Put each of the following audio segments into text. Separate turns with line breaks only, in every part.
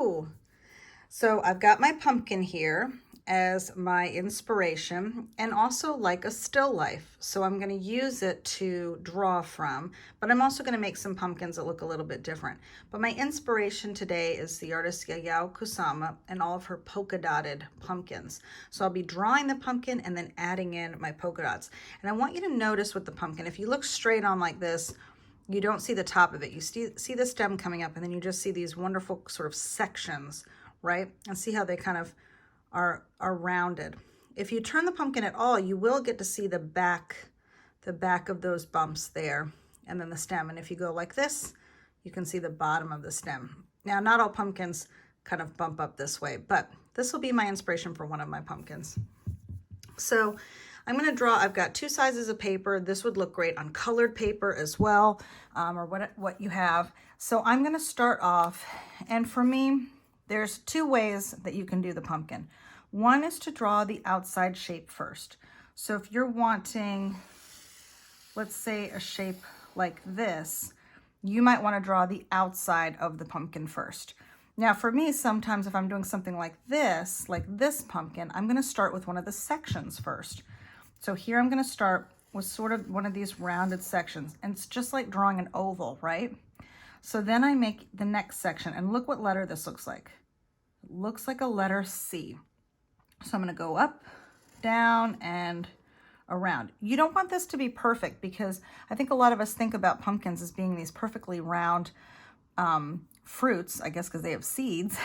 Hello. So I've got my pumpkin here as my inspiration and also like a still life. So I'm going to use it to draw from, but I'm also going to make some pumpkins that look a little bit different. But my inspiration today is the artist Yayoi Kusama and all of her polka dotted pumpkins. So I'll be drawing the pumpkin and then adding in my polka dots. And I want you to notice with the pumpkin, if you look straight on like this, you don't see the top of it. You see the stem coming up, and then you just see these wonderful sort of sections, right? And see how they kind of are rounded. If you turn the pumpkin at all, you will get to see the back of those bumps there, and then the stem. And if you go like this, you can see the bottom of the stem. Now, not all pumpkins kind of bump up this way, but this will be my inspiration for one of my pumpkins. So I'm going to draw. I've got two sizes of paper. This would look great on colored paper as well, or what you have. So I'm going to start off, and for me, there's two ways that you can do the pumpkin. One is to draw the outside shape first. So if you're wanting, let's say, a shape like this, you might want to draw the outside of the pumpkin first. Now for me, sometimes if I'm doing something like this pumpkin, I'm going to start with one of the sections first. So here I'm going to start with sort of one of these rounded sections, and it's just like drawing an oval, right? So then I make the next section, and look what letter this looks like. It looks like a letter C. So I'm going to go up, down, and around. You don't want this to be perfect, because I think a lot of us think about pumpkins as being these perfectly round fruits, I guess because they have seeds,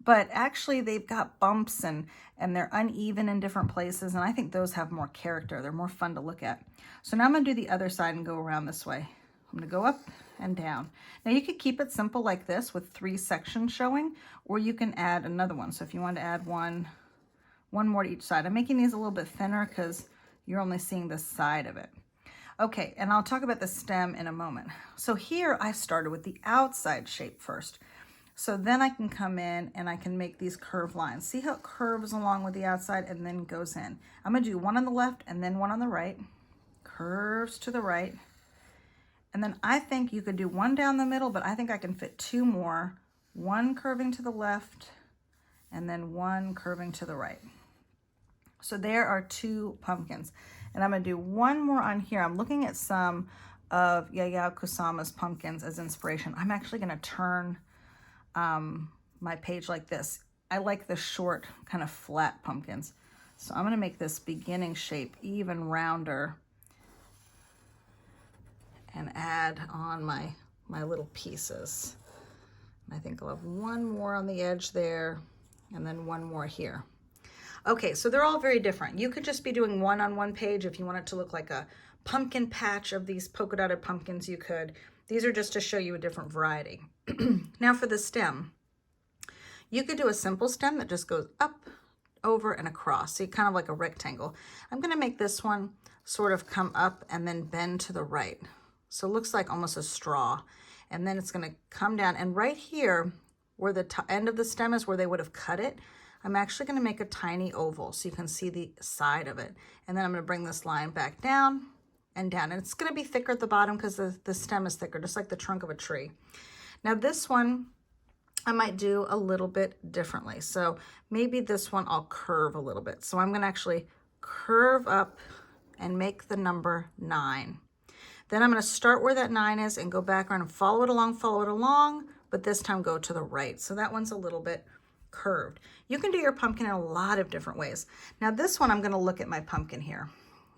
but actually they've got bumps and they're uneven in different places, and I think those have more character. They're more fun to look at. So now I'm going to do the other side and go around this way. I'm going to go up and down. Now you could keep it simple like this with 3 sections showing, or you can add another one. So if you want to add one more to each side. I'm making these a little bit thinner because you're only seeing the side of it. Okay, and I'll talk about the stem in a moment. So here I started with the outside shape first. So then I can come in and I can make these curved lines. See how it curves along with the outside and then goes in. I'm going to do one on the left and then one on the right. Curves to the right. And then I think you could do one down the middle, but I think I can fit 2 more. One curving to the left and then one curving to the right. So there are 2 pumpkins. And I'm going to do one more on here. I'm looking at some of Yayoi Kusama's pumpkins as inspiration. I'm actually going to turn my page like this. I like the short, kind of flat pumpkins. So I'm going to make this beginning shape even rounder and add on my little pieces. And I think I'll have one more on the edge there and then one more here. Okay, so they're all very different. You could just be doing one on one page. If you want it to look like a pumpkin patch of these polka dotted pumpkins, you could. These are just to show you a different variety. Now for the stem, you could do a simple stem that just goes up, over, and across. So kind of like a rectangle. I'm gonna make this one sort of come up and then bend to the right. So it looks like almost a straw. And then it's gonna come down, and right here, where the end of the stem is where they would have cut it, I'm actually going to make a tiny oval so you can see the side of it. And then I'm going to bring this line back down and down. And it's going to be thicker at the bottom because the stem is thicker, just like the trunk of a tree. Now this one, I might do a little bit differently. So maybe this one I'll curve a little bit. So I'm going to actually curve up and make the number 9. Then I'm going to start where that 9 is and go back around and follow it along, but this time go to the right. So that one's a little bit curved. You can do your pumpkin in a lot of different ways. Now this one, I'm going to look at my pumpkin here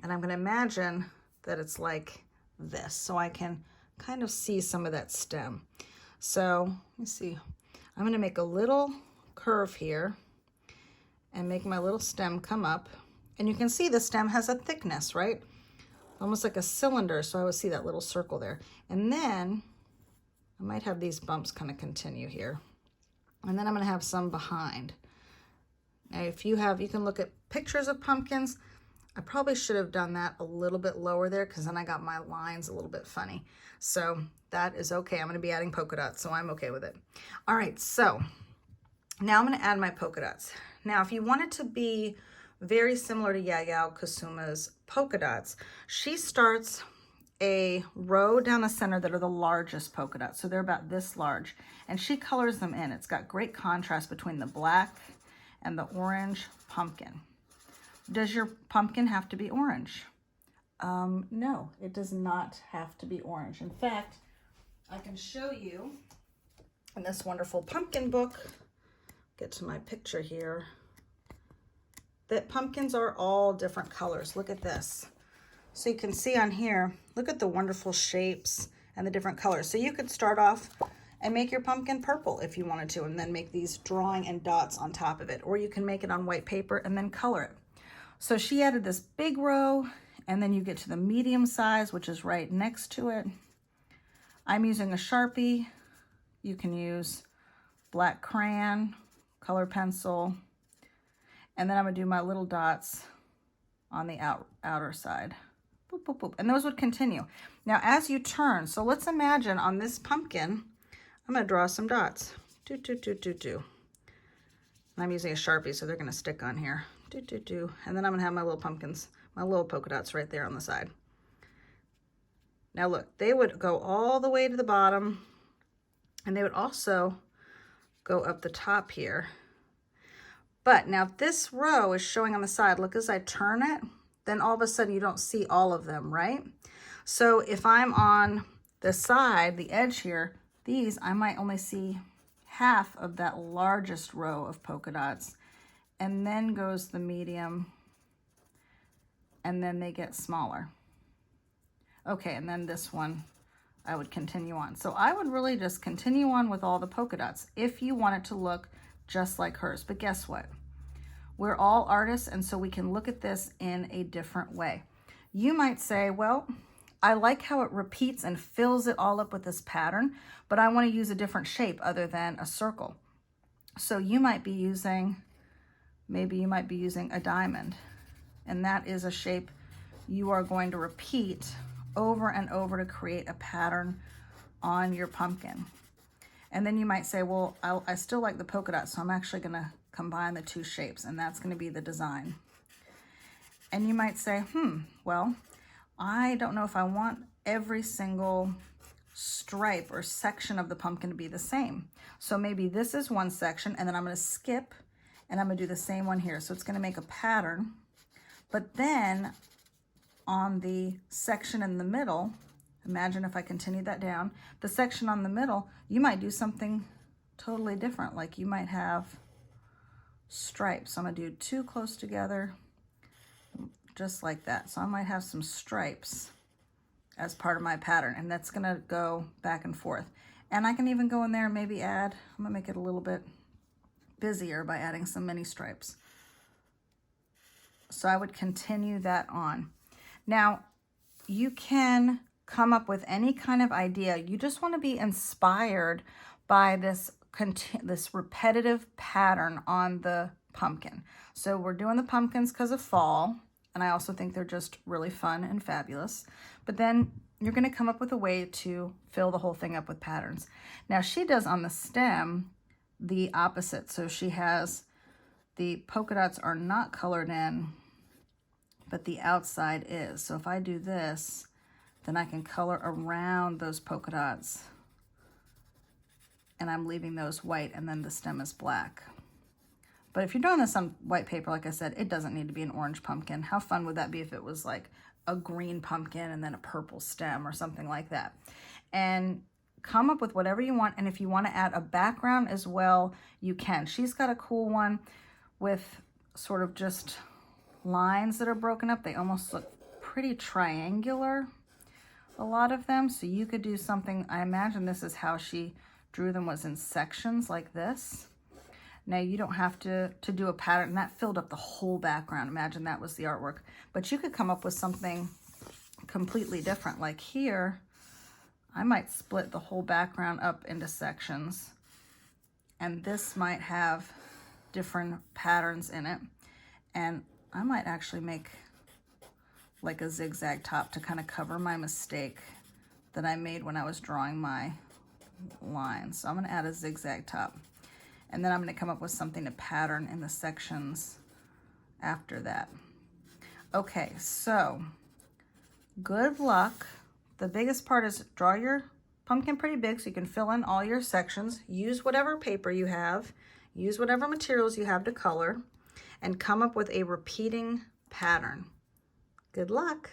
and I'm going to imagine that it's like this, so I can kind of see some of that stem. So let me see. I'm going to make a little curve here and make my little stem come up, and you can see the stem has a thickness, right? Almost like a cylinder, so I would see that little circle there. And then I might have these bumps kind of continue here. And then I'm going to have some behind. Now, if you can look at pictures of pumpkins. I probably should have done that a little bit lower there because then I got my lines a little bit funny. So that is okay. I'm going to be adding polka dots, so I'm okay with it. All right, so now I'm going to add my polka dots. Now, if you want it to be very similar to Yayoi Kusama's polka dots, she starts a row down the center that are the largest polka dots. So they're about this large. And she colors them in. It's got great contrast between the black and the orange pumpkin. Does your pumpkin have to be orange? No, it does not have to be orange. In fact, I can show you in this wonderful pumpkin book, get to my picture here, that pumpkins are all different colors. Look at this. So you can see on here, look at the wonderful shapes and the different colors. So you could start off and make your pumpkin purple if you wanted to, and then make these drawing and dots on top of it. Or you can make it on white paper and then color it. So she added this big row, and then you get to the medium size, which is right next to it. I'm using a Sharpie. You can use black crayon, color pencil, and then I'm gonna do my little dots on the outer side. Boop, boop, boop. And those would continue. Now, as you turn, so let's imagine on this pumpkin, I'm gonna draw some dots. Do, do, do, do, do. And I'm using a Sharpie, so they're gonna stick on here. Do, do, do. And then I'm gonna have my little pumpkins, my little polka dots right there on the side. Now look, they would go all the way to the bottom, and they would also go up the top here. But now if this row is showing on the side, look as I turn it, then all of a sudden you don't see all of them, right? So if I'm on the side, the edge here, these, I might only see half of that largest row of polka dots, and then goes the medium, and then they get smaller. Okay, and then this one, I would continue on. So I would really just continue on with all the polka dots if you want it to look just like hers. But guess what? We're all artists, and so we can look at this in a different way. You might say, well, I like how it repeats and fills it all up with this pattern, but I want to use a different shape other than a circle. So you might be using, maybe you might be using a diamond, and that is a shape you are going to repeat over and over to create a pattern on your pumpkin. And then you might say, well, I still like the polka dots, so I'm actually going to combine the two shapes, and that's going to be the design. And you might say, well, I don't know if I want every single stripe or section of the pumpkin to be the same. So maybe this is one section, and then I'm going to skip, and I'm going to do the same one here. So it's going to make a pattern. But then on the section in the middle, imagine if I continue that down, the section on the middle, you might do something totally different. Like you might have stripes. So I'm gonna do two close together, just like that. So I might have some stripes as part of my pattern, and that's gonna go back and forth. And I can even go in there and maybe add, I'm gonna make it a little bit busier by adding some mini stripes. So I would continue that on. Now, you can come up with any kind of idea. You just want to be inspired by this repetitive pattern on the pumpkin. So we're doing the pumpkins because of fall, and I also think they're just really fun and fabulous. But then you're going to come up with a way to fill the whole thing up with patterns. Now, she does on the stem the opposite. So she has the polka dots are not colored in, but the outside is. So if I do this, then I can color around those polka dots, and I'm leaving those white, and then the stem is black. But if you're doing this on white paper, like I said, it doesn't need to be an orange pumpkin. How fun would that be if it was like a green pumpkin and then a purple stem or something like that? And come up with whatever you want, and if you want to add a background as well, you can. She's got a cool one with sort of just lines that are broken up. They almost look pretty triangular, a lot of them. So you could do something, I imagine this is how she drew them, was in sections like this. Now you don't have to do a pattern, and that filled up the whole background. Imagine that was the artwork. But you could come up with something completely different. Like here, I might split the whole background up into sections, and this might have different patterns in it. And I might actually make like a zigzag top to kind of cover my mistake that I made when I was drawing my lines. So I'm going to add a zigzag top, and then I'm going to come up with something to pattern in the sections after that. Okay, so good luck The biggest part is draw your pumpkin pretty big so you can fill in all your sections. Use whatever paper you have, use whatever materials you have to color, and come up with a repeating pattern. Good luck.